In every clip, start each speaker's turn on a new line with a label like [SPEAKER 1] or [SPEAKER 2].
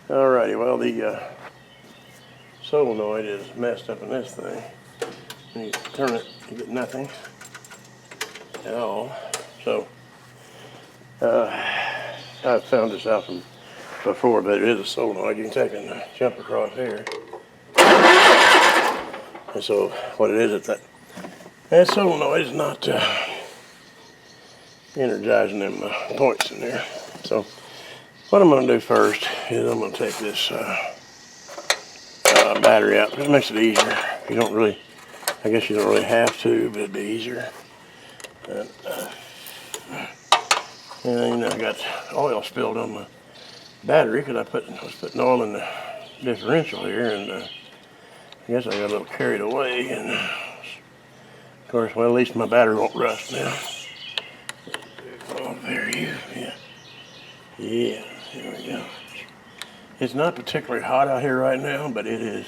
[SPEAKER 1] Alrighty, well the solenoid is messed up in this thing. When you turn it, you get nothing at all. So I've found this out from before, but it is a solenoid. You can take it and jump across here. And so what it is that solenoid is not energizing them points in there. So what I'm going to do first is I'm going to take this battery out. It makes it easier. You don't really, I guess you don't really have to, but it'd be easier. And then I got oil spilled on my battery because I was putting oil in the differential here, and I guess I got a little carried away. And of course, well, at least my battery won't rust now. Oh, there you, yeah, here we go. It's not particularly hot out here right now, but it is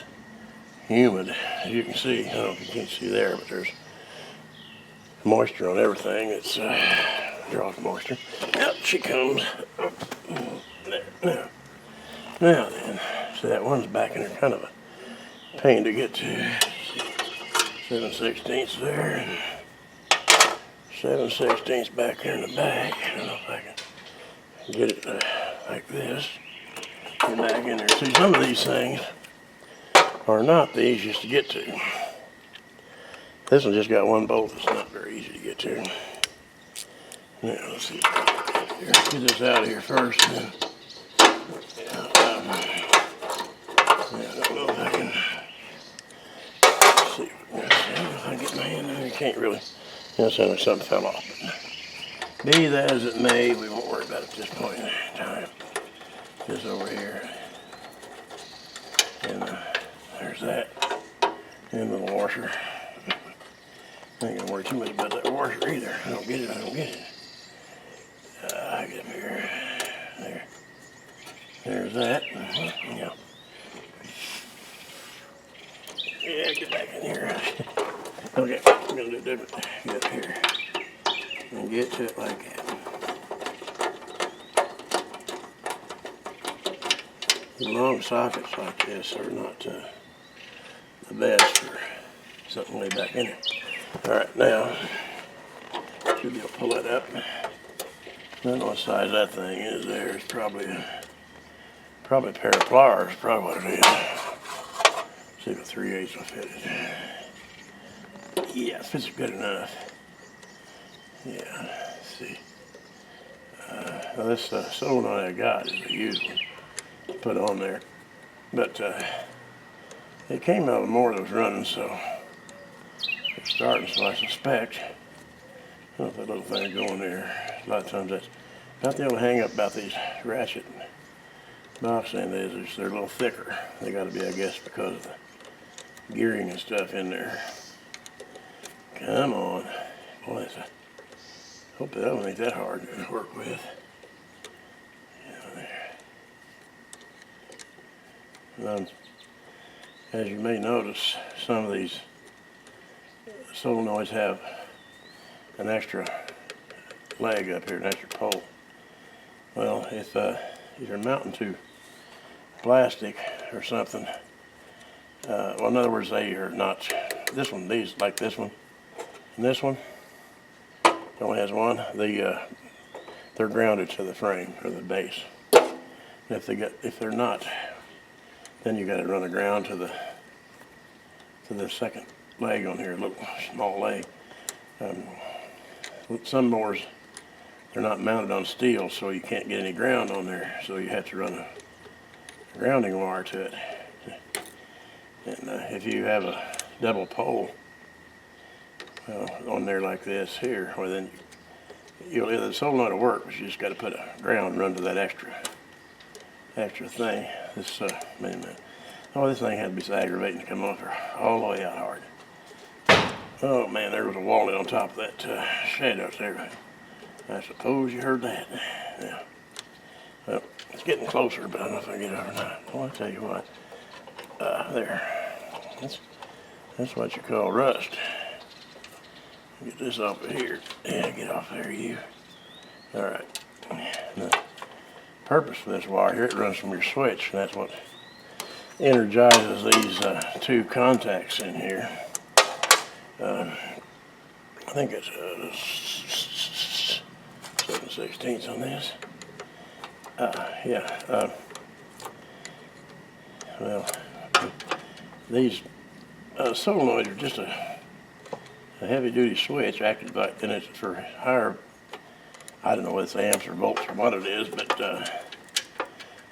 [SPEAKER 1] humid, as you can see. I don't know if you can see there, but there's moisture on everything. It's draws moisture. Yep, she comes. There. Now then, so that one's back in there, kind of a pain to get to. 7/16 there, and 7/16 back here in the back. I don't know if I can get it like this. Get back in there. See, some of these things are not the easiest to get to. This one just got one bolt that's not very easy to get to. Now, let's see. Here, get this out of here first. And, I don't know if I can see. If I get my hand in there, you can't really. You know, it sounds like something fell off. But be that as it may, we won't worry about it at this point in time. Just over here. And there's that. And the washer. I ain't gonna worry too much about that washer either. I don't get it. I get up here. There. There's that. Yeah. Yeah, get back in here. Okay, I'm gonna do it different. Get up here. And get to it like that. Long sockets like this are not the best for something way back in there. Alright, now, should be able to pull that up. I don't know what size that thing is there. It's probably a pair of pliers, probably what it is. See if a 3/8 will fit it. Yeah, it fits good enough. Yeah, let's see. Now this solenoid I got is a used one. Put on there, but it came out of more that was running, so it's starting. So I suspect, I don't know if that little thing will go in there. A lot of times that's about the only hang up about these ratchet box end is they're a little thicker. They got to be, I guess, because of the gearing and stuff in there. Come on, boy! Hope that one ain't that hard to work with. As you may notice, some of these solenoids have an extra leg up here, an extra pole. Well, if you're mounting to plastic or something, well, in other words, they are not. This one, these like this one, and this one only has one. They're grounded to the frame or the base. And if they're not, then you got to run the ground to the second leg on here, a little small leg. Some mowers, they're not mounted on steel, so you can't get any ground on there. So you have to run a grounding wire to it. And if you have a double pole on there like this here, well then the solenoid will work, but you just got to put a ground run to that extra thing. This oh, this thing had to be so aggravating to come off her all the way out hard. Oh man, there was a walnut on top of that shed out there. I suppose you heard that. Yeah. Well, it's getting closer, but I don't know if I can get it over or not. Well, I'll tell you what. There. That's what you call rust. Get this off of here. Yeah, get off there, you. All right. Now, purpose for this wire here, it runs from your switch, and that's what energizes these two contacts in here. I think it's 7/16 on this. Well, these solenoids are just a heavy-duty switch acted by, and it's for higher, I don't know whether it's amps or volts or what it is, but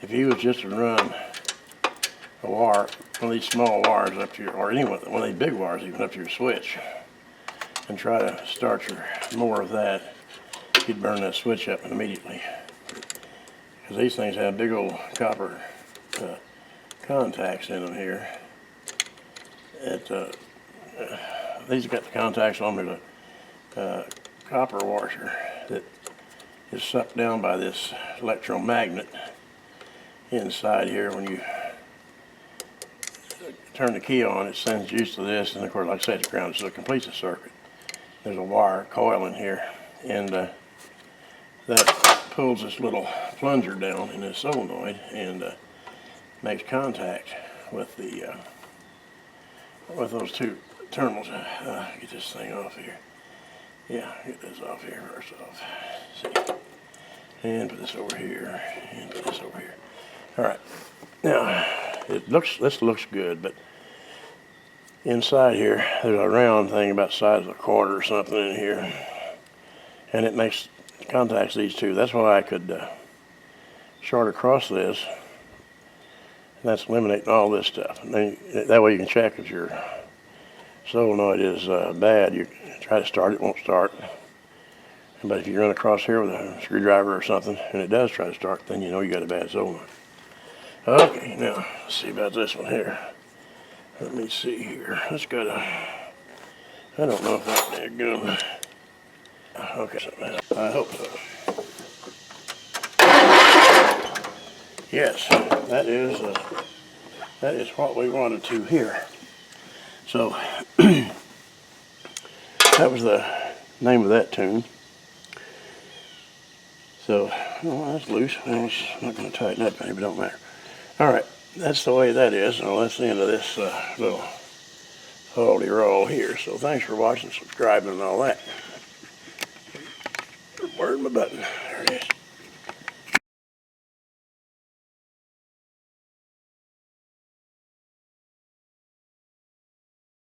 [SPEAKER 1] if you was just to run a wire, one of these small wires up to your, or any one of these big wires even up to your switch, and try to start more of that, you'd burn that switch up immediately. Because these things have big old copper contacts in them here. These have got the contacts on them. There's a copper washer that is sucked down by this electromagnet inside here. When you turn the key on, it sends juice to this, and of course, like I said, it's grounded, so it completes the circuit. There's a wire coil in here, and that pulls this little plunger down in this solenoid and makes contact with the with those two terminals. Get this thing off here. Yeah, get this off here first off. See, and put this over here, and put this over here. All right. Now, this looks good, but inside here, there's a round thing about the size of a quarter or something in here, and it contacts these two. That's why I could short across this, and that's eliminating all this stuff. And then, that way you can check if your solenoid is bad. You try to start it, won't start. But if you run across here with a screwdriver or something, and it does try to start, then you know you got a bad solenoid. Okay, now let's see about this one here. Let me see here. Let's go to, I don't know if that's a gun. Okay, I hope so. Yes, that is what we wanted to hear. So that was the name of that tune. So, well, that's loose. Well, it's not going to tighten up any, but it don't matter. All right, that's the way that is. Well, that's the end of this little holy roll here. So thanks for watching, subscribing, and all that. Where's my button? There it is.